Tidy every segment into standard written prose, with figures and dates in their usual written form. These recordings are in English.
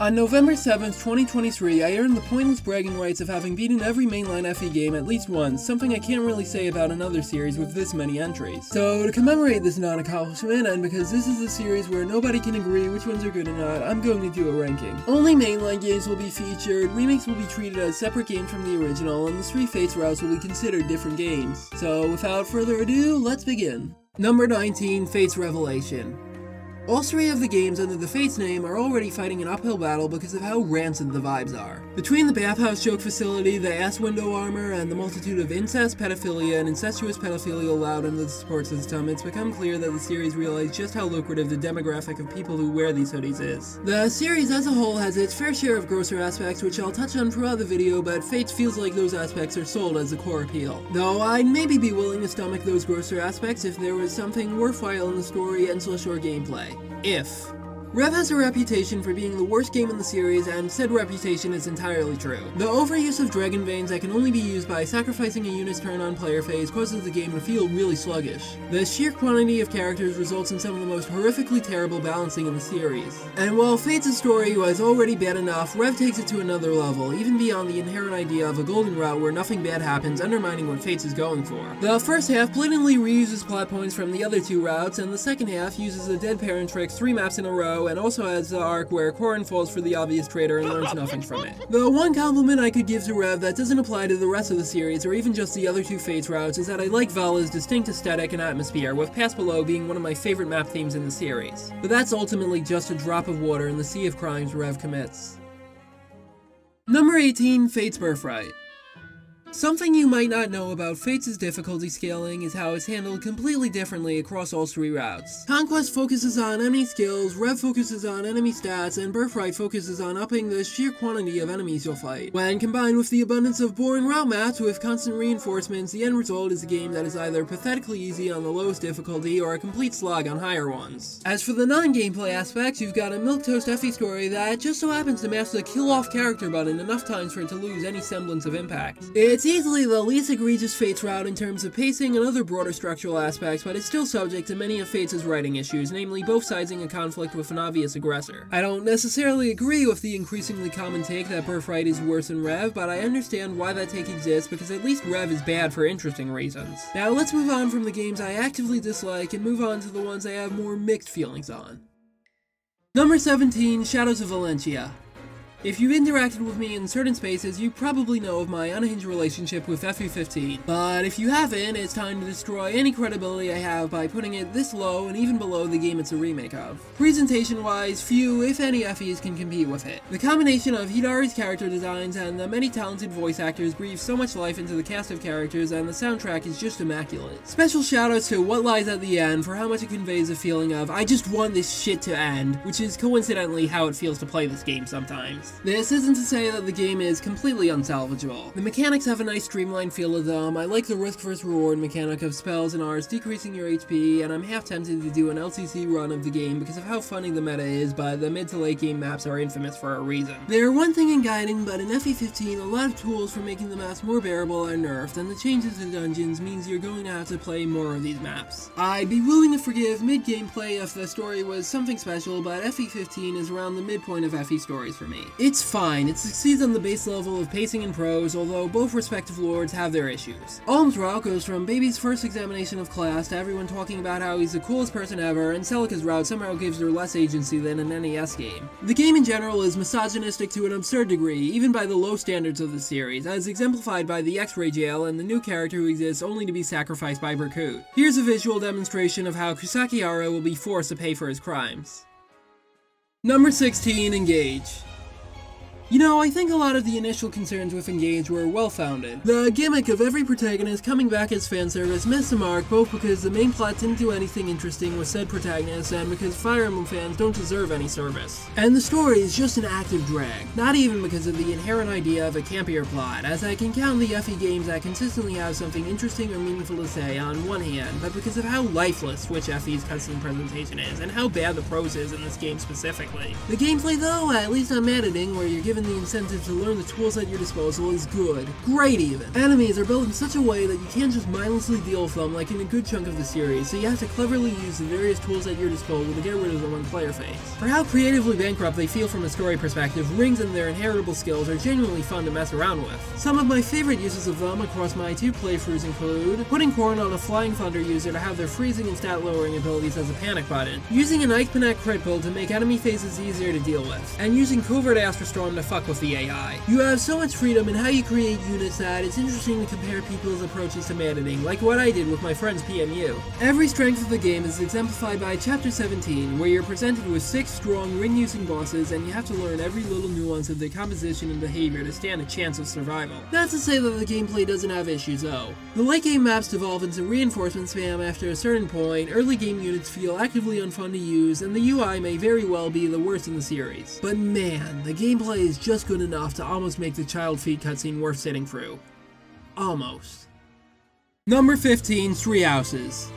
On November 7th, 2023, I earned the pointless bragging rights of having beaten every mainline FE game at least once, something I can't really say about another series with this many entries. So, to commemorate this non-accomplishment, and because this is a series where nobody can agree which ones are good or not, I'm going to do a ranking. Only mainline games will be featured, remakes will be treated as separate games from the original, and the 3 Fates routes will be considered different games. So, without further ado, let's begin. Number 19, Fates Revelation. All 3 of the games under the Fates name are already fighting an uphill battle because of how rancid the vibes are. Between the bathhouse joke facility, the ass window armor, and the multitude of incest, pedophilia, and incestuous pedophilia allowed under the support system, it's become clear that the series realized just how lucrative the demographic of people who wear these hoodies is. The series as a whole has its fair share of grosser aspects, which I'll touch on throughout the video, but Fates feels like those aspects are sold as the core appeal. Though I'd maybe be willing to stomach those grosser aspects if there was something worthwhile in the story and/or gameplay. If. Rev has a reputation for being the worst game in the series, and said reputation is entirely true. The overuse of Dragon Veins that can only be used by sacrificing a unit's turn on player phase causes the game to feel really sluggish. The sheer quantity of characters results in some of the most horrifically terrible balancing in the series. And while Fates' story was already bad enough, Rev takes it to another level, even beyond the inherent idea of a golden route where nothing bad happens, undermining what Fates is going for. The first half blatantly reuses plot points from the other 2 routes, and the second half uses a dead parent trick 3 maps in a row, and also has the arc where Corrin falls for the obvious traitor and learns nothing from it. The one compliment I could give to Rev that doesn't apply to the rest of the series, or even just the other 2 Fates routes, is that I like Vala's distinct aesthetic and atmosphere, with Pass Below being one of my favorite map themes in the series. But that's ultimately just a drop of water in the sea of crimes Rev commits. Number 18, Fates Birthright. Something you might not know about Fates' difficulty scaling is how it's handled completely differently across all 3 routes. Conquest focuses on enemy skills, Rev focuses on enemy stats, and Birthright focuses on upping the sheer quantity of enemies you'll fight. When combined with the abundance of boring route maps with constant reinforcements, the end result is a game that is either pathetically easy on the lowest difficulty or a complete slog on higher ones. As for the non-gameplay aspects, you've got a milquetoast FE story that just so happens to master the kill-off character button enough times for it to lose any semblance of impact. It's easily the least egregious Fates route in terms of pacing and other broader structural aspects, but it's still subject to many of Fates' writing issues, namely both siding a conflict with an obvious aggressor. I don't necessarily agree with the increasingly common take that Birthright is worse than Rev, but I understand why that take exists because at least Rev is bad for interesting reasons. Now let's move on from the games I actively dislike and move on to the ones I have more mixed feelings on. Number 17, Shadows of Valentia. If you've interacted with me in certain spaces, you probably know of my unhinged relationship with FE15. But if you haven't, it's time to destroy any credibility I have by putting it this low and even below the game it's a remake of. Presentation-wise, few, if any, FEs can compete with it. The combination of Hidari's character designs and the many talented voice actors breathes so much life into the cast of characters, and the soundtrack is just immaculate. Special shoutouts to What Lies at the End for how much it conveys a feeling of, I just want this shit to end, which is coincidentally how it feels to play this game sometimes. This isn't to say that the game is completely unsalvageable. The mechanics have a nice streamlined feel to them, I like the risk vs reward mechanic of spells and Rs decreasing your HP, and I'm half tempted to do an LCC run of the game because of how funny the meta is, but the mid to late game maps are infamous for a reason. They're one thing in guiding, but in FE15 a lot of tools for making the maps more bearable are nerfed, and the changes to dungeons means you're going to have to play more of these maps. I'd be willing to forgive mid-gameplay if the story was something special, but FE15 is around the midpoint of FE stories for me. It's fine, it succeeds on the base level of pacing and prose, although both respective lords have their issues. Alm's route goes from Baby's first examination of class to everyone talking about how he's the coolest person ever, and Celica's route somehow gives her less agency than an NES game. The game in general is misogynistic to an absurd degree, even by the low standards of the series, as exemplified by the X-ray jail and the new character who exists only to be sacrificed by Berkut. Here's a visual demonstration of how Kusakihara will be forced to pay for his crimes. Number 16, Engage. You know, I think a lot of the initial concerns with Engage were well-founded. The gimmick of every protagonist coming back as fanservice missed the mark both because the main plot didn't do anything interesting with said protagonist and because Fire Emblem fans don't deserve any service. And the story is just an active drag, not even because of the inherent idea of a campier plot, as I can count the FE games that consistently have something interesting or meaningful to say on one hand, but because of how lifeless Switch FE's cutscene presentation is, and how bad the prose is in this game specifically. The gameplay though, at least I'm editing, where you're given given the incentive to learn the tools at your disposal is good. Great even. Enemies are built in such a way that you can't just mindlessly deal with them like in a good chunk of the series, so you have to cleverly use the various tools at your disposal to get rid of them on player phase. For how creatively bankrupt they feel from a story perspective, rings and their inheritable skills are genuinely fun to mess around with. Some of my favorite uses of them across my 2 playthroughs include putting Corn on a Flying Thunder user to have their freezing and stat lowering abilities as a panic button, using an Ike Panek crit build to make enemy phases easier to deal with, and using Covert Astrostorm to fuck with the AI. You have so much freedom in how you create units that it's interesting to compare people's approaches to managing, like what I did with my friend's PMU. Every strength of the game is exemplified by Chapter 17, where you're presented with 6 strong ring-using bosses and you have to learn every little nuance of their composition and behavior to stand a chance of survival. Not to say that the gameplay doesn't have issues though. The late game maps devolve into reinforcement spam after a certain point, early game units feel actively unfun to use, and the UI may very well be the worst in the series. But man, the gameplay is just good enough to almost make the child feed cutscene worth sitting through. Almost. Number 15, Three Houses.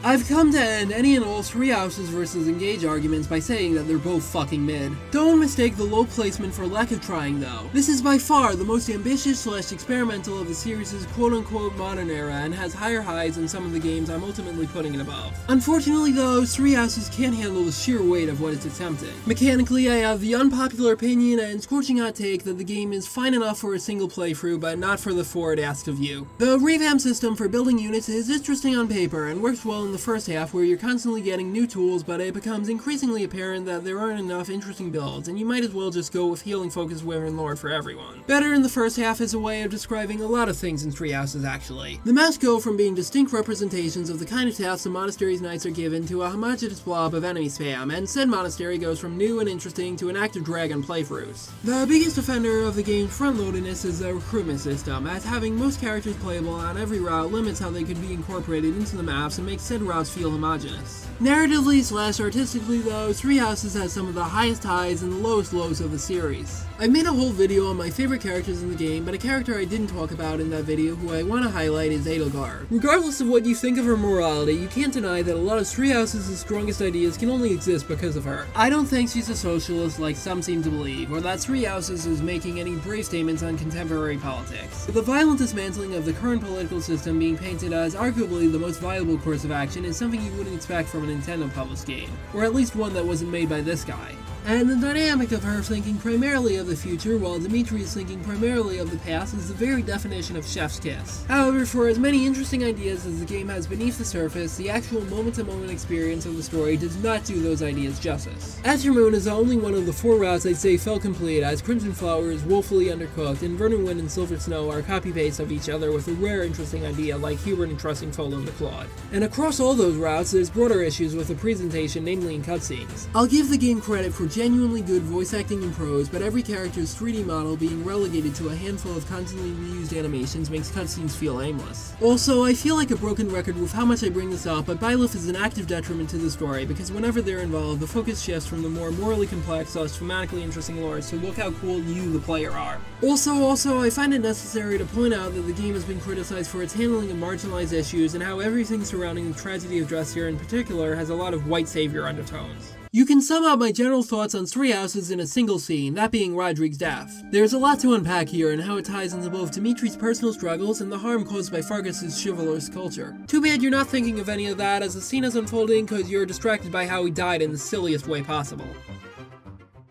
I've come to end any and all Three Houses versus Engage arguments by saying that they're both fucking mid. Don't mistake the low placement for lack of trying though. This is by far the most ambitious / experimental of the series' quote-unquote modern era and has higher highs than some of the games I'm ultimately putting it above. Unfortunately though, Three Houses can't handle the sheer weight of what it's attempting. Mechanically, I have the unpopular opinion and scorching hot take that the game is fine enough for a single playthrough but not for the 4 it asks of you. The revamp system for building units is interesting on paper and works well in the first half where you're constantly getting new tools, but it becomes increasingly apparent that there aren't enough interesting builds, and you might as well just go with healing focused Wyvern Lord for everyone. Better in the first half is a way of describing a lot of things in Three Houses actually. The maps go from being distinct representations of the kind of tasks the monastery's knights are given to a homogeneous blob of enemy spam, and said monastery goes from new and interesting to an active drag on playthroughs. The biggest offender of the game's front-loadedness is the recruitment system, as having most characters playable on every route limits how they could be incorporated into the maps and makes said routes feel homogeneous. Narratively / artistically though, Three Houses has some of the highest highs and the lowest lows of the series. I made a whole video on my favorite characters in the game, but a character I didn't talk about in that video who I want to highlight is Edelgard. Regardless of what you think of her morality, you can't deny that a lot of Three Houses' strongest ideas can only exist because of her. I don't think she's a socialist like some seem to believe, or that Three Houses is making any brave statements on contemporary politics. The violent dismantling of the current political system being painted as arguably the most viable course of action is something you wouldn't expect from a Nintendo published game, or at least one that wasn't made by this guy. And the dynamic of her thinking primarily of the future while Dimitri is thinking primarily of the past is the very definition of chef's kiss. However, for as many interesting ideas as the game has beneath the surface, the actual moment-to-moment experience of the story does not do those ideas justice. Azure Moon is the only one of the 4 routes I'd say felt complete, as Crimson Flower is woefully undercooked, and Vernon Wind and Silver Snow are copy-paste of each other with a rare interesting idea like Hubert entrusting Folan to Claude. And across all those routes, there's broader issues with the presentation, namely in cutscenes. I'll give the game credit for genuinely good voice acting and prose, but every character's 3D model being relegated to a handful of constantly reused animations makes cutscenes feel aimless. Also, I feel like a broken record with how much I bring this up, but Byleth is an active detriment to the story, because whenever they're involved, the focus shifts from the more morally complex / thematically interesting lores to look how cool you, the player, are. Also, I find it necessary to point out that the game has been criticized for its handling of marginalized issues and how everything surrounding the tragedy of Dressier in particular has a lot of white savior undertones. You can sum up my general thoughts on Three Houses in a single scene, that being Rodrigue's death. There's a lot to unpack here and how it ties into both Dimitri's personal struggles and the harm caused by Fargus's chivalrous culture. Too bad you're not thinking of any of that as the scene is unfolding because you're distracted by how he died in the silliest way possible.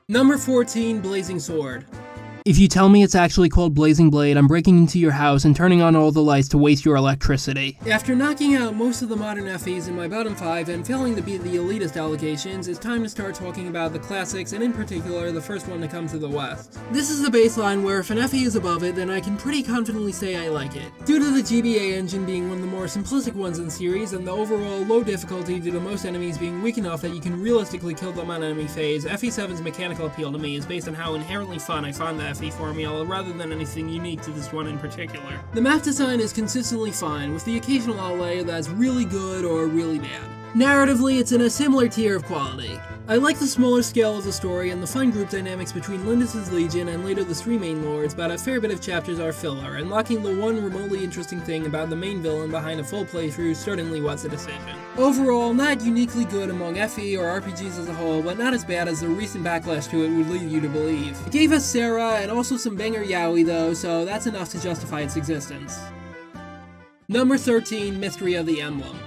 Number 14, Blazing Sword. If you tell me it's actually called Blazing Blade, I'm breaking into your house and turning on all the lights to waste your electricity. After knocking out most of the modern FEs in my bottom 5 and failing to beat the elitist allocations, it's time to start talking about the classics and in particular the first one to come to the West. This is the baseline where if an FE is above it, then I can pretty confidently say I like it. Due to the GBA engine being one of the more simplistic ones in the series and the overall low difficulty due to most enemies being weak enough that you can realistically kill them on enemy phase, FE7's mechanical appeal to me is based on how inherently fun I find the FE formula rather than anything unique to this one in particular. The map design is consistently fine, with the occasional outlay that's really good or really bad. Narratively, it's in a similar tier of quality. I like the smaller scale of the story and the fun group dynamics between Lindis' Legion and later the three main lords, but a fair bit of chapters are filler, and lacking the one remotely interesting thing about the main villain behind a full playthrough certainly was a decision. Overall, not uniquely good among FE or RPGs as a whole, but not as bad as the recent backlash to it would lead you to believe. It gave us Sarah and also some banger yaoi though, so that's enough to justify its existence. Number 13, Mystery of the Emblem.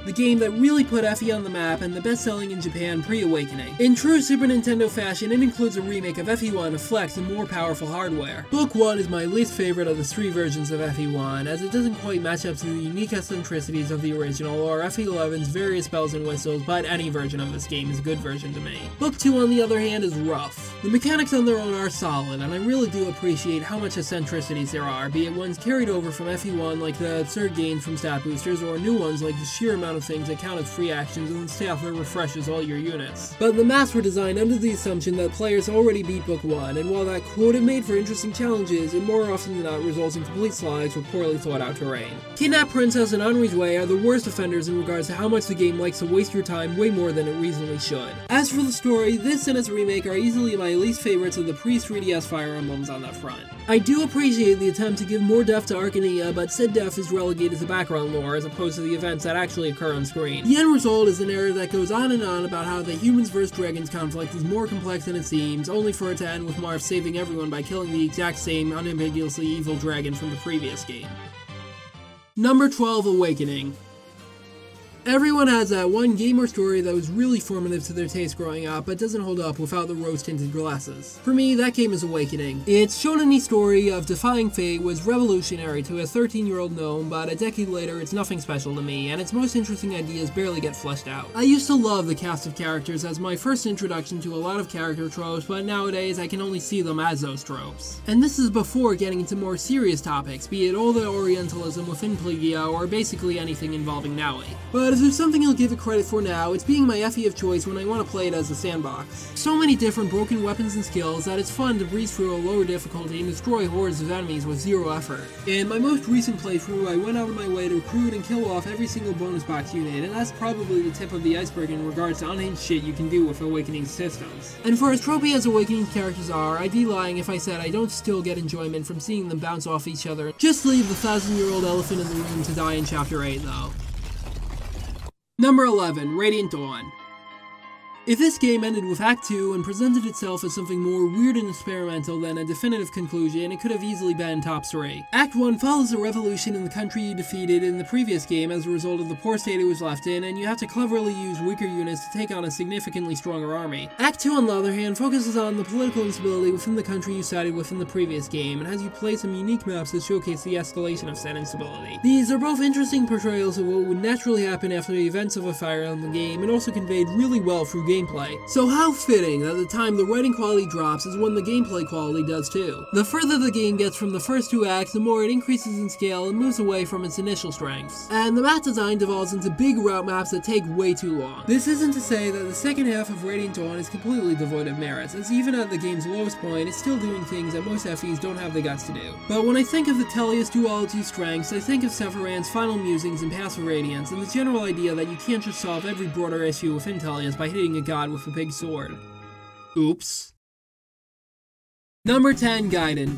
The game that really put FE on the map and the best-selling in Japan pre-Awakening. In true Super Nintendo fashion, it includes a remake of FE1 to flex and more powerful hardware. Book 1 is my least favorite of the three versions of FE1, as it doesn't quite match up to the unique eccentricities of the original or FE11's various bells and whistles, but any version of this game is a good version to me. Book 2 on the other hand is rough. The mechanics on their own are solid, and I really do appreciate how much eccentricities there are, be it ones carried over from FE1 like the absurd gains from stat boosters, or new ones like the sheer amount of things that count as free actions and the staff that refreshes all your units. But the maps were designed under the assumption that players already beat Book 1, and while that could have made for interesting challenges, it more often than not results in complete slides or poorly thought out terrain. Kidnapped Princess and Henri's Way are the worst offenders in regards to how much the game likes to waste your time way more than it reasonably should. As for the story, this and its remake are easily my least favorites of the pre-3DS Fire Emblems on that front. I do appreciate the attempt to give more depth to Arcania, but said depth is relegated to background lore as opposed to the events that actually occur on screen. The end result is a narrative that goes on and on about how the humans vs dragons conflict is more complex than it seems, only for it to end with Marth saving everyone by killing the exact same unambiguously evil dragon from the previous game. Number 12, Awakening. Everyone has that one game or story that was really formative to their taste growing up, but doesn't hold up without the rose-tinted glasses. For me, that game is Awakening. Its shonen story of defying fate was revolutionary to a 13-year-old gnome, but a decade later it's nothing special to me, and its most interesting ideas barely get fleshed out. I used to love the cast of characters as my first introduction to a lot of character tropes, but nowadays I can only see them as those tropes. And this is before getting into more serious topics, be it all the Orientalism within Plegia, or basically anything involving Naui. But if there's something I'll give it credit for now, it's being my FE of choice when I want to play it as a sandbox. So many different broken weapons and skills that it's fun to breeze through a lower difficulty and destroy hordes of enemies with zero effort. In my most recent playthrough, I went out of my way to recruit and kill off every single bonus box unit, and that's probably the tip of the iceberg in regards to unhinged shit you can do with Awakening's systems. And for as tropey as Awakening's characters are, I'd be lying if I said I don't still get enjoyment from seeing them bounce off each other. Just leave the 1,000-year-old elephant in the room to die in Chapter 8, though. Number 11, Radiant Dawn. If this game ended with Act 2 and presented itself as something more weird and experimental than a definitive conclusion, it could have easily been top 3. Act 1 follows a revolution in the country you defeated in the previous game as a result of the poor state it was left in, and you have to cleverly use weaker units to take on a significantly stronger army. Act 2, on the other hand, focuses on the political instability within the country you sided with in the previous game, and has you play some unique maps that showcase the escalation of said instability. These are both interesting portrayals of what would naturally happen after the events of a Fire Emblem game, and also conveyed really well through gameplay. So how fitting that the time the writing quality drops is when the gameplay quality does too. The further the game gets from the first 2 acts, the more it increases in scale and moves away from its initial strengths. And the map design devolves into big route maps that take way too long. This isn't to say that the second half of Radiant Dawn is completely devoid of merits, as even at the game's lowest point, it's still doing things that most FEs don't have the guts to do. But when I think of the Tellius duology strengths, I think of Sephiroth's final musings and passive radiance, and the general idea that you can't just solve every broader issue within Tellius by hitting a god with a big sword. Oops. Number 10, Gaiden.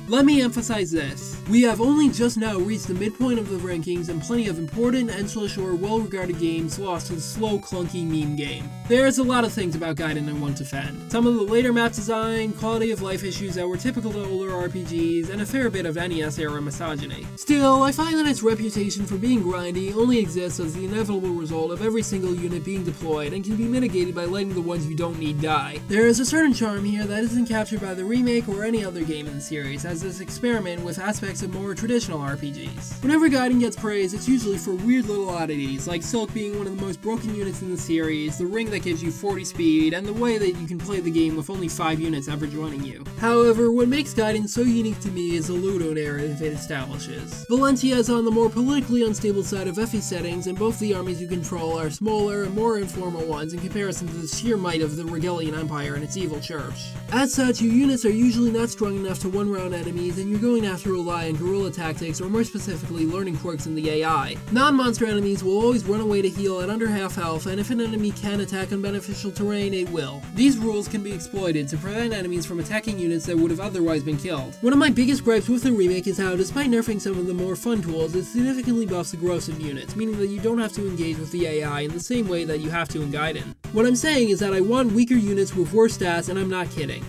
Let me emphasize this. We have only just now reached the midpoint of the rankings, and plenty of important, endless, or well-regarded games lost to the slow, clunky meme game. There's a lot of things about Gaiden I want to defend. Some of the later map design, quality of life issues that were typical to older RPGs, and a fair bit of NES-era misogyny. Still, I find that its reputation for being grindy only exists as the inevitable result of every single unit being deployed, and can be mitigated by letting the ones you don't need die. There is a certain charm here that isn't captured by the remake or any other game in the series, as this experiment with aspects of more traditional RPGs. Whenever Gaiden gets praise, it's usually for weird little oddities, like Silk being one of the most broken units in the series, the ring that gives you 40 speed, and the way that you can play the game with only 5 units ever joining you. However, what makes Gaiden so unique to me is the Ludo narrative it establishes. Valentia is on the more politically unstable side of FE settings, and both the armies you control are smaller and more informal ones in comparison to the sheer might of the Regalian Empire and its evil church. As such, your units are usually not strong enough to one-round enemies, and you're going after a lot rely on guerrilla tactics, or more specifically, learning quirks in the AI. Non-monster enemies will always run away to heal at under half health, and if an enemy can attack on beneficial terrain, it will. These rules can be exploited to prevent enemies from attacking units that would have otherwise been killed. One of my biggest gripes with the remake is how, despite nerfing some of the more fun tools, it significantly buffs the gross of units, meaning that you don't have to engage with the AI in the same way that you have to in Gaiden. What I'm saying is that I want weaker units with worse stats, and I'm not kidding.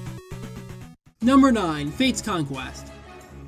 Number 9. Fate's Conquest.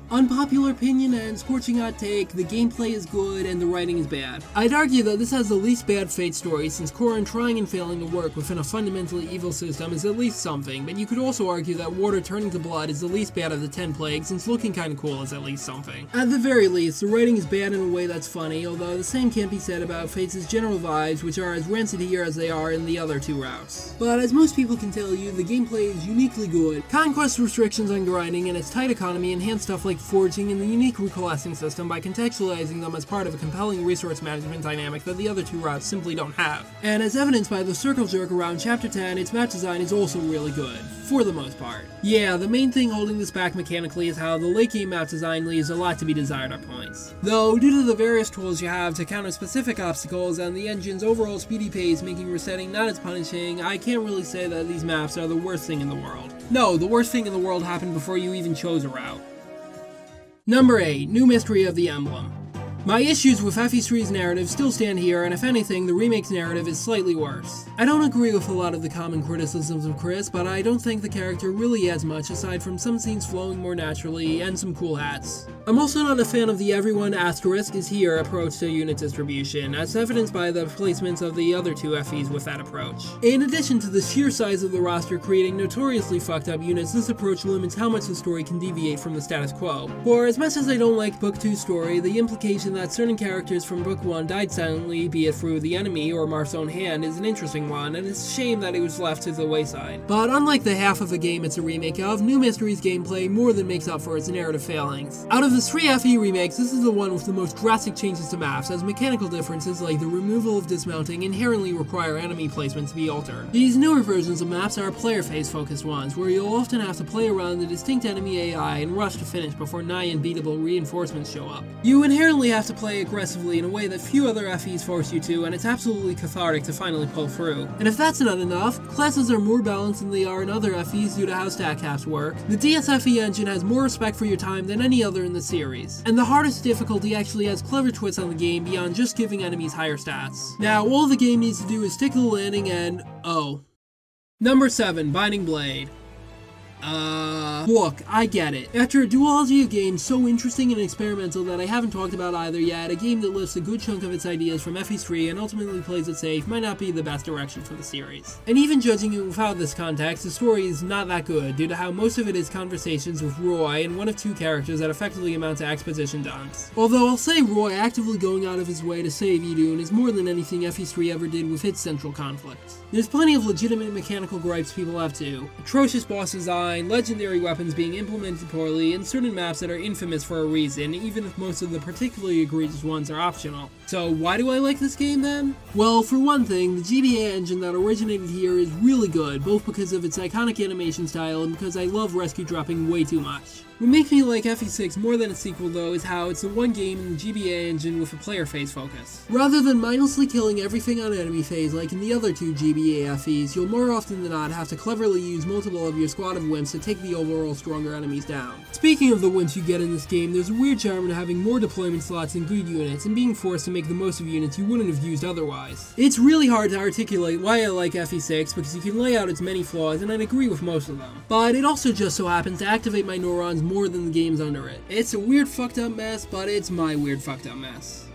Unpopular opinion and scorching hot take, the gameplay is good and the writing is bad. I'd argue that this has the least bad Fate story, since Corrin trying and failing to work within a fundamentally evil system is at least something, but you could also argue that water turning to blood is the least bad of the 10 plagues, since looking kinda cool is at least something. At the very least, the writing is bad in a way that's funny, although the same can't be said about Fate's general vibes, which are as rancid here as they are in the other two routes. But as most people can tell you, the gameplay is uniquely good. Conquest restrictions on grinding and its tight economy enhance stuff like forging and the unique recoalescing system by contextualizing them as part of a compelling resource management dynamic that the other two routes simply don't have. And as evidenced by the circle jerk around Chapter 10, its map design is also really good, for the most part. Yeah, the main thing holding this back mechanically is how the late game map design leaves a lot to be desired at points. Though, due to the various tools you have to counter specific obstacles and the engine's overall speedy pace making resetting not as punishing, I can't really say that these maps are the worst thing in the world. No, the worst thing in the world happened before you even chose a route. Number 8. New Mystery of the Emblem. My issues with FE3's narrative still stand here, and if anything, the remake's narrative is slightly worse. I don't agree with a lot of the common criticisms of Chris, but I don't think the character really adds much aside from some scenes flowing more naturally and some cool hats. I'm also not a fan of the everyone asterisk is here approach to unit distribution, as evidenced by the placements of the other two FEs with that approach. In addition to the sheer size of the roster creating notoriously fucked up units, this approach limits how much the story can deviate from the status quo. For as much as I don't like Book 2's story, the implication that certain characters from Book 1 died silently, be it through the enemy or Marth's own hand, is an interesting one, and it's a shame that it was left to the wayside. But unlike the half of a game it's a remake of, New Mystery's gameplay more than makes up for its narrative failings. Out of the 3 FE remakes, this is the one with the most drastic changes to maps, as mechanical differences like the removal of dismounting inherently require enemy placement to be altered. These newer versions of maps are player-phase focused ones, where you'll often have to play around the distinct enemy AI and rush to finish before nigh unbeatable reinforcements show up. You inherently have to play aggressively in a way that few other FEs force you to, and it's absolutely cathartic to finally pull through. And if that's not enough, classes are more balanced than they are in other FEs due to how stat caps work. The DSFE engine has more respect for your time than any other in the series. And the hardest difficulty actually has clever twists on the game beyond just giving enemies higher stats. Now, all the game needs to do is stick to the landing and, oh. Number 7, Binding Blade. Look, I get it. After a duology of games so interesting and experimental that I haven't talked about either yet, a game that lifts a good chunk of its ideas from FE3 and ultimately plays it safe might not be the best direction for the series. And even judging it without this context, the story is not that good due to how most of it is conversations with Roy and one of 2 characters that effectively amount to exposition dumps. Although I'll say Roy actively going out of his way to save Idun is more than anything FE3 ever did with its central conflict. There's plenty of legitimate mechanical gripes people have too. Atrocious boss design, legendary weapons being implemented poorly, and certain maps that are infamous for a reason, even if most of the particularly egregious ones are optional. So why do I like this game then? Well, for one thing, the GBA engine that originated here is really good, both because of its iconic animation style and because I love rescue dropping way too much. What makes me like FE6 more than a sequel though is how it's the one game in the GBA engine with a player phase focus. Rather than mindlessly killing everything on enemy phase like in the other 2 GBA FEs, you'll more often than not have to cleverly use multiple of your squad of wimps to take the overall stronger enemies down. Speaking of the wimps you get in this game, there's a weird charm to having more deployment slots than good units and being forced to make the most of units you wouldn't have used otherwise. It's really hard to articulate why I like FE6 because you can lay out its many flaws and I'd agree with most of them. But it also just so happens to activate my neurons more than the games under it. It's a weird fucked up mess, but it's my weird fucked up mess.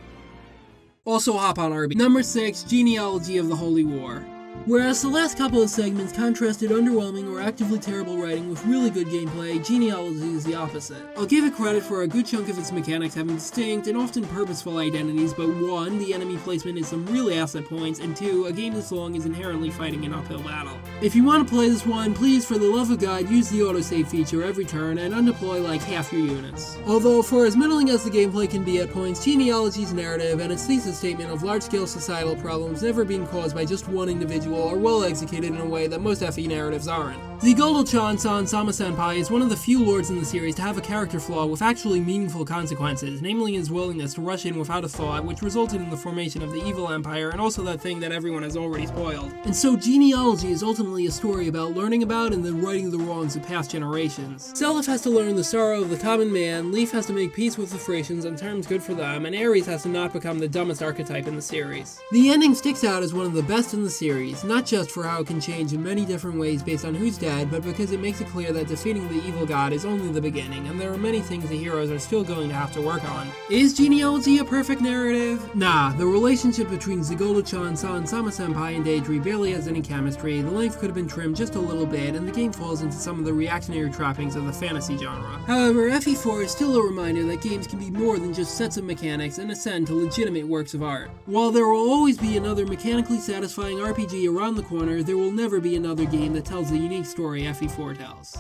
Also hop on RB. Number 6, Genealogy of the Holy War. Whereas the last couple of segments contrasted underwhelming or actively terrible writing with really good gameplay, Genealogy is the opposite. I'll give it credit for a good chunk of its mechanics having distinct and often purposeful identities, but 1, the enemy placement is some really asset points, and 2, a game this long is inherently fighting an uphill battle. If you want to play this one, please for the love of God use the autosave feature every turn and undeploy like half your units. Although for as middling as the gameplay can be at points, Genealogy's narrative and its thesis statement of large-scale societal problems never being caused by just one individual individual are well executed in a way that most FE narratives aren't. Zigoldo-chan-san Sama-senpai is one of the few lords in the series to have a character flaw with actually meaningful consequences, namely his willingness to rush in without a thought, which resulted in the formation of the evil empire and also that thing that everyone has already spoiled. And so genealogy is ultimately a story about learning about and then righting the wrongs of past generations. Seliph has to learn the sorrow of the common man, Leaf has to make peace with the Thracians on terms good for them, and Ares has to not become the dumbest archetype in the series. The ending sticks out as one of the best in the series, not just for how it can change in many different ways based on who's dead, but because it makes it clear that defeating the evil god is only the beginning, and there are many things the heroes are still going to have to work on. Is genealogy a perfect narrative? Nah, the relationship between Zigoldo-chan, Sama-senpai, and Deidre barely has any chemistry, the length could have been trimmed just a little bit, and the game falls into some of the reactionary trappings of the fantasy genre. However, FE4 is still a reminder that games can be more than just sets of mechanics and ascend to legitimate works of art. While there will always be another mechanically satisfying RPG around the corner, there will never be another game that tells the unique story FE4 tells.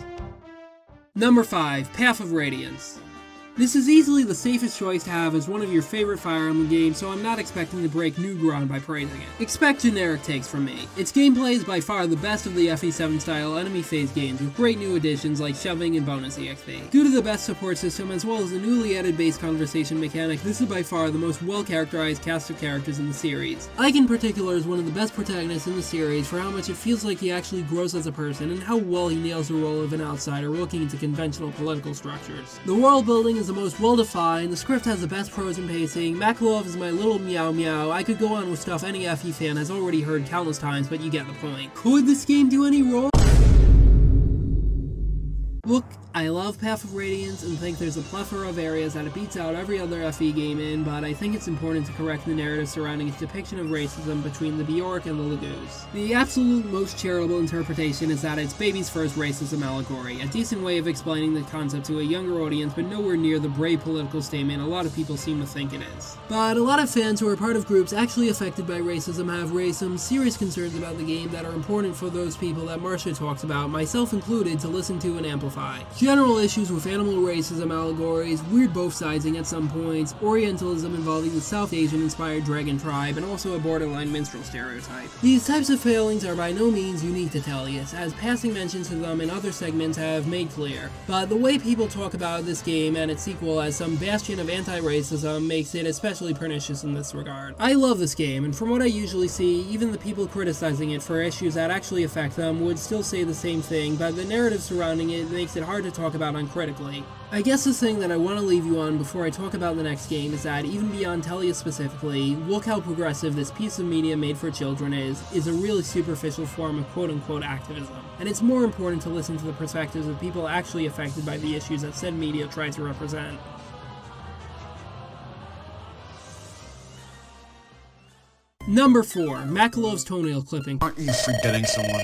Number 5. Path of Radiance. This is easily the safest choice to have as one of your favorite Fire Emblem games, so I'm not expecting to break new ground by praising it. Expect generic takes from me. Its gameplay is by far the best of the FE7 style enemy phase games, with great new additions like shoving and bonus EXP. Due to the best support system as well as the newly added base conversation mechanic, this is by far the most well-characterized cast of characters in the series. Ike in particular is one of the best protagonists in the series for how much it feels like he actually grows as a person and how well he nails the role of an outsider looking into conventional political structures. The world building is the most well-defined, the script has the best prose and pacing, Makalov is my little meow meow, I could go on with stuff any FE fan has already heard countless times, but you get the point. Could this game do any wrong? Look, I love Path of Radiance and think there's a plethora of areas that it beats out every other FE game in, but I think it's important to correct the narrative surrounding its depiction of racism between the Bjork and the Lagoos. The absolute most charitable interpretation is that it's baby's first racism allegory, a decent way of explaining the concept to a younger audience, but nowhere near the brave political statement a lot of people seem to think it is. But a lot of fans who are part of groups actually affected by racism have raised some serious concerns about the game that are important for those people that Marcia talks about, myself included, to listen to and amplify. General issues with animal racism allegories, weird both-siding at some points, Orientalism involving the South Asian-inspired dragon tribe, and also a borderline minstrel stereotype. These types of failings are by no means unique to Tellius, as passing mentions to them in other segments have made clear, but the way people talk about this game and its sequel as some bastion of anti-racism makes it especially pernicious in this regard. I love this game, and from what I usually see, even the people criticizing it for issues that actually affect them would still say the same thing, but the narrative surrounding it makes it hard to talk about uncritically. I guess the thing that I want to leave you on before I talk about the next game is that even beyond Tellius specifically, look how progressive this piece of media made for children is a really superficial form of quote-unquote activism. And it's more important to listen to the perspectives of people actually affected by the issues that said media tries to represent. Number 4. Makalov's toenail clipping. Aren't you forgetting someone?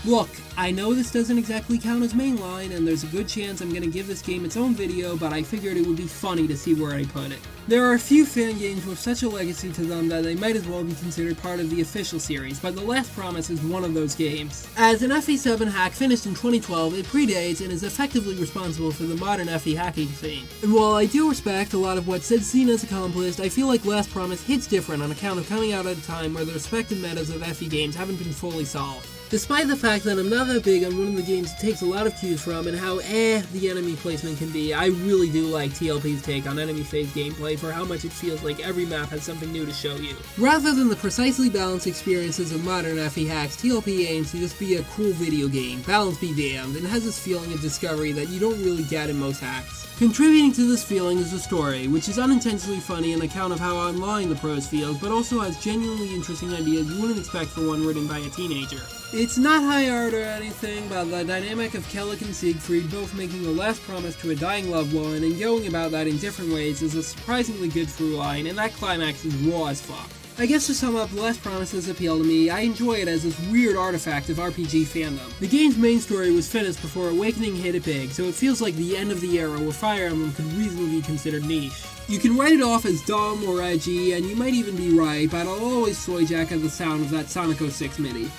Look, I know this doesn't exactly count as mainline, and there's a good chance I'm gonna give this game its own video, but I figured it would be funny to see where I put it. There are a few fan games with such a legacy to them that they might as well be considered part of the official series, but The Last Promise is one of those games. As an FE7 hack finished in 2012, it predates and is effectively responsible for the modern FE hacking scene. And while I do respect a lot of what said scene has accomplished, I feel like Last Promise hits different on account of coming out at a time where the respective metas of FE games haven't been fully solved. Despite the fact that I'm not that big on one of the games it takes a lot of cues from and how the enemy placement can be, I really do like TLP's take on enemy phase gameplay for how much it feels like every map has something new to show you. Rather than the precisely balanced experiences of modern FE hacks, TLP aims to just be a cool video game, balance be damned, and has this feeling of discovery that you don't really get in most hacks. Contributing to this feeling is the story, which is unintentionally funny on account of how online the prose feels, but also has genuinely interesting ideas you wouldn't expect for one written by a teenager. It's not high art or anything, but the dynamic of Kellic and Siegfried both making a last promise to a dying loved one and going about that in different ways is a surprisingly good through line, and that climax is raw as fuck. I guess to sum up, The Last Promise's appeal to me, I enjoy it as this weird artifact of RPG fandom. The game's main story was finished before Awakening hit it big, so it feels like the end of the era where Fire Emblem could reasonably be considered niche. You can write it off as dumb or edgy, and you might even be right, but I'll always soy jack at the sound of that Sonic 06 MIDI.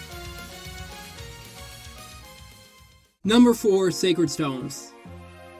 Number 4. Sacred Stones.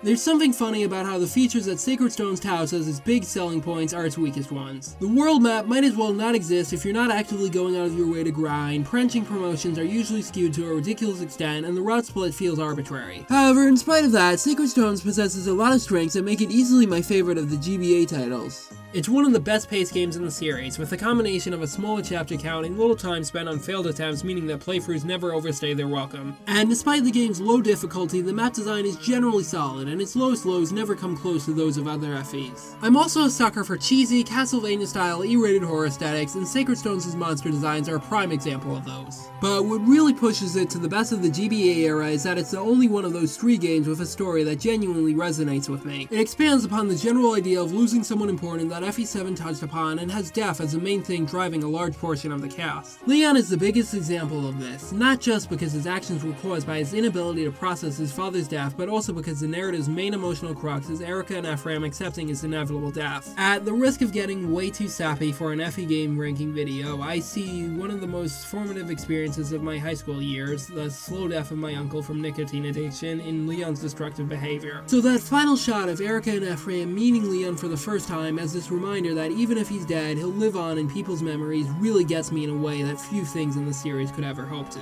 There's something funny about how the features that Sacred Stone touts as its big selling points are its weakest ones. The world map might as well not exist if you're not actively going out of your way to grind, branching promotions are usually skewed to a ridiculous extent, and the route split feels arbitrary. However, in spite of that, Sacred Stones possesses a lot of strengths that make it easily my favorite of the GBA titles. It's one of the best paced games in the series, with a combination of a smaller chapter count and little time spent on failed attempts, meaning that playthroughs never overstay their welcome. And despite the game's low difficulty, the map design is generally solid, and its lowest lows never come close to those of other FEs. I'm also a sucker for cheesy, Castlevania-style E-rated horror aesthetics, and Sacred Stones' monster designs are a prime example of those. But what really pushes it to the best of the GBA era is that it's the only one of those 3 games with a story that genuinely resonates with me. It expands upon the general idea of losing someone important that FE7 touched upon, and has death as the main thing driving a large portion of the cast. Leon is the biggest example of this, not just because his actions were caused by his inability to process his father's death, but also because the narrative's main emotional crux is Erica and Ephraim accepting his inevitable death. At the risk of getting way too sappy for an FE game ranking video, I see one of the most formative experiences of my high school years, the slow death of my uncle from nicotine addiction, in Leon's destructive behavior. So that final shot of Erica and Ephraim meeting Leon for the first time as this reminder that even if he's dead, he'll live on in people's memories really gets me in a way that few things in the series could ever hope to.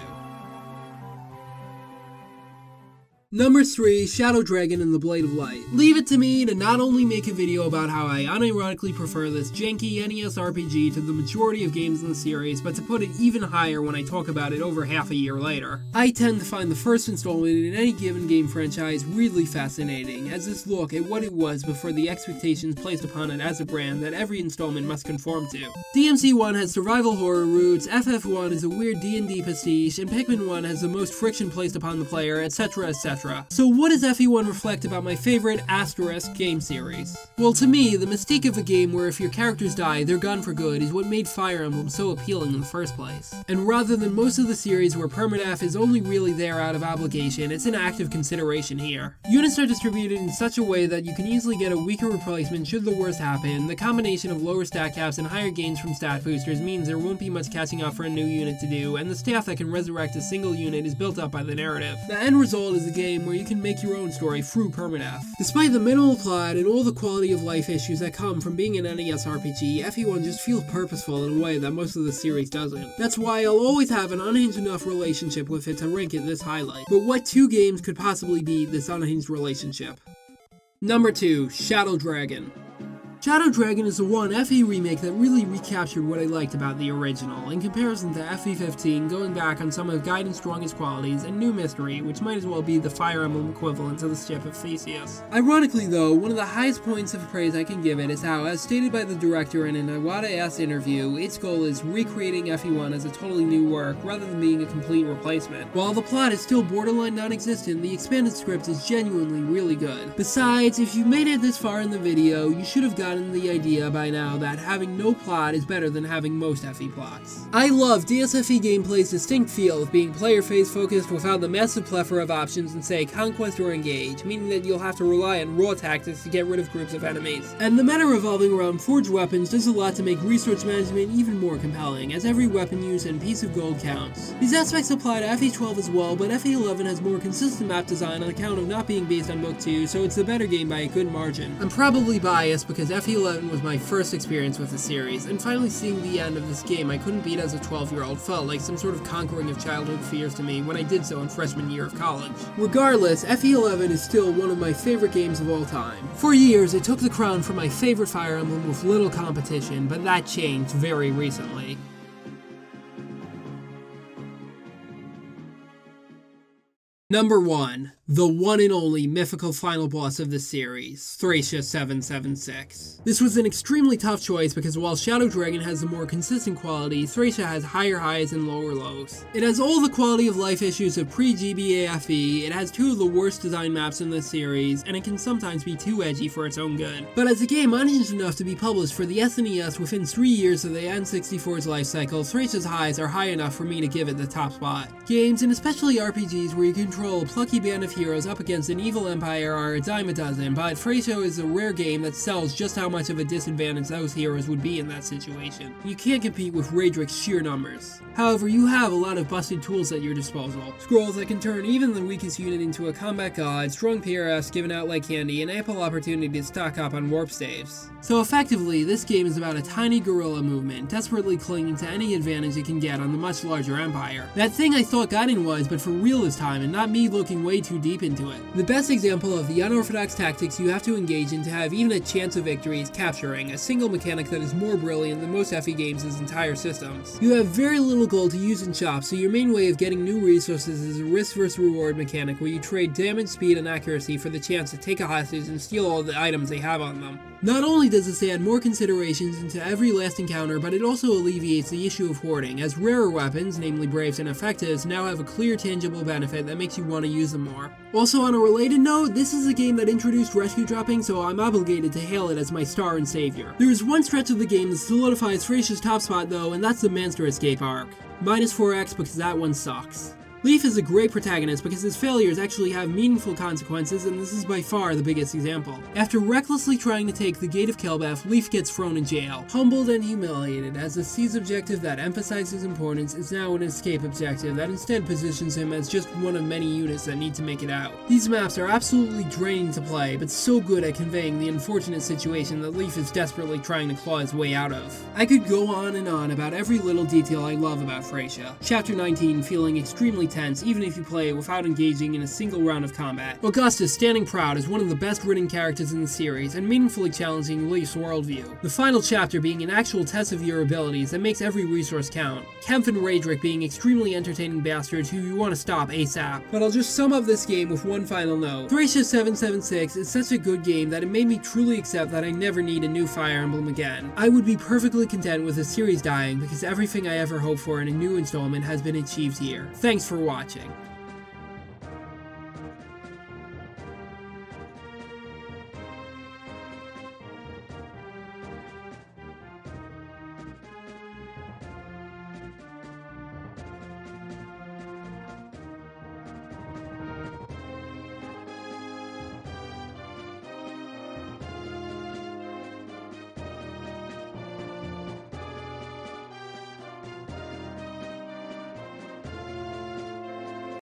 Number 3, Shadow Dragon and the Blade of Light. Leave it to me to not only make a video about how I unironically prefer this janky NES RPG to the majority of games in the series, but to put it even higher when I talk about it over half a year later. I tend to find the first installment in any given game franchise really fascinating, as this look at what it was before the expectations placed upon it as a brand that every installment must conform to. DMC1 has survival horror roots, FF1 is a weird D&D pastiche, and Pikmin 1 has the most friction placed upon the player, etc, etc. So what does FE1 reflect about my favorite asterisk game series? Well, to me, the mystique of a game where if your characters die, they're gone for good is what made Fire Emblem so appealing in the first place. And rather than most of the series where permadeath is only really there out of obligation, it's an active consideration here. Units are distributed in such a way that you can easily get a weaker replacement should the worst happen. The combination of lower stat caps and higher gains from stat boosters means there won't be much catching up for a new unit to do, and the staff that can resurrect a single unit is built up by the narrative. The end result is a game where you can make your own story through permadeath. Despite the minimal plot and all the quality of life issues that come from being an NES RPG, FE1 just feels purposeful in a way that most of the series doesn't. That's why I'll always have an unhinged enough relationship with it to rank it this highlight. But what 2 games could possibly beat this unhinged relationship? Number 2, Shadow Dragon. Shadow Dragon is the one FE remake that really recaptured what I liked about the original, in comparison to FE15 going back on some of Gaiden's strongest qualities, and New Mystery, which might as well be the Fire Emblem equivalent to the ship of Theseus. Ironically though, one of the highest points of praise I can give it is how, as stated by the director in an Iwata-ass interview, its goal is recreating FE1 as a totally new work, rather than being a complete replacement. While the plot is still borderline non-existent, the expanded script is genuinely really good. Besides, if you made it this far in the video, you should have gotten the idea by now that having no plot is better than having most FE plots. I love DSFE gameplay's distinct feel of being player-phase focused without the massive plethora of options in, say, Conquest or Engage, meaning that you'll have to rely on raw tactics to get rid of groups of enemies. And the meta revolving around forged weapons does a lot to make resource management even more compelling, as every weapon use and piece of gold counts. These aspects apply to FE12 as well, but FE11 has more consistent map design on account of not being based on Book 2, so it's the better game by a good margin. I'm probably biased because FE11 was my first experience with the series, and finally seeing the end of this game I couldn't beat as a 12-year-old felt like some sort of conquering of childhood fears to me when I did so in freshman year of college. Regardless, FE11 is still one of my favorite games of all time. For years, it took the crown from my favorite Fire Emblem with little competition, but that changed very recently. Number 1. The one and only mythical final boss of the series, Thracia 776. This was an extremely tough choice because while Shadow Dragon has the more consistent quality, Thracia has higher highs and lower lows. It has all the quality of life issues of pre-GBA FE, it has 2 of the worst design maps in the series, and it can sometimes be too edgy for its own good. But as a game unhinged enough to be published for the SNES within 3 years of the N64's life cycle, Thracia's highs are high enough for me to give it the top spot. Games, and especially RPGs where you control control a plucky band of heroes up against an evil empire are a dime a dozen, but Freixo is a rare game that sells just how much of a disadvantage those heroes would be in that situation. You can't compete with Raedric's sheer numbers. However, you have a lot of busted tools at your disposal. Scrolls that can turn even the weakest unit into a combat god, strong PRFs given out like candy, and ample opportunity to stock up on warp staves. So effectively, this game is about a tiny guerrilla movement, desperately clinging to any advantage it can get on the much larger empire. That thing I thought Gaiden was, but for real this time, and not me looking way too deep into it. The best example of the unorthodox tactics you have to engage in to have even a chance of victory is capturing, a single mechanic that is more brilliant than most FE games' entire systems. You have very little gold to use in shop, so your main way of getting new resources is a risk vs reward mechanic where you trade damage, speed, and accuracy for the chance to take a hostage and steal all the items they have on them. Not only does this add more considerations into every last encounter, but it also alleviates the issue of hoarding, as rarer weapons, namely Braves and Effectives, now have a clear tangible benefit that makes you want to use them more. Also on a related note, this is a game that introduced rescue dropping, so I'm obligated to hail it as my star and savior. There is one stretch of the game that solidifies Freixa's top spot though, and that's the Monster Escape arc. Minus 4x because that one sucks. Leif is a great protagonist because his failures actually have meaningful consequences, and this is by far the biggest example. After recklessly trying to take the Gate of Kelbeth, Leif gets thrown in jail, humbled and humiliated, as the siege objective that emphasizes importance is now an escape objective that instead positions him as just one of many units that need to make it out. These maps are absolutely draining to play, but so good at conveying the unfortunate situation that Leif is desperately trying to claw his way out of. I could go on and on about every little detail I love about Freixa. Chapter 19 feeling extremely tense even if you play it without engaging in a single round of combat. Augustus standing proud as one of the best written characters in the series and meaningfully challenging Leif's worldview. The final chapter being an actual test of your abilities that makes every resource count. Kempf and Raedric being extremely entertaining bastards who you want to stop ASAP. But I'll just sum up this game with one final note. Freixa 776 is such a good game that it made me truly accept that I never need a new Fire Emblem again. I would be perfectly content with the series dying because everything I ever hoped for in a new installment has been achieved here. Thanks for watching.